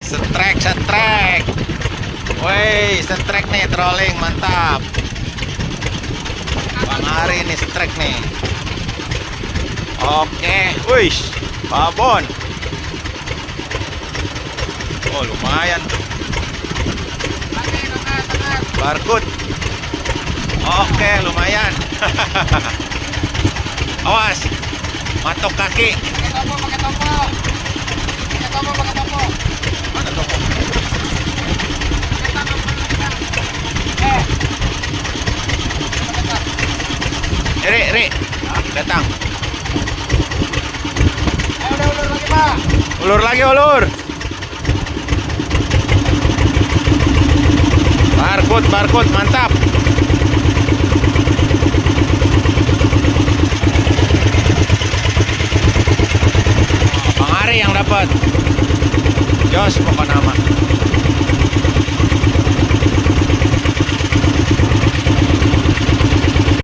Setrek, setrek. Woi, setrek nih trolling, mantap. Bang Ari nih setrek nih. Oke, wih, babon. Oh, lumayan tuh. Barcode. Oke, lumayan. Awas, matok kaki. Pakai topo. Mana topo? Ri, datang. Udah lagi, Pak. Ulur lagi, ulur. Barcode, mantap. Bang Ari yang dapat. Jos pokok nama.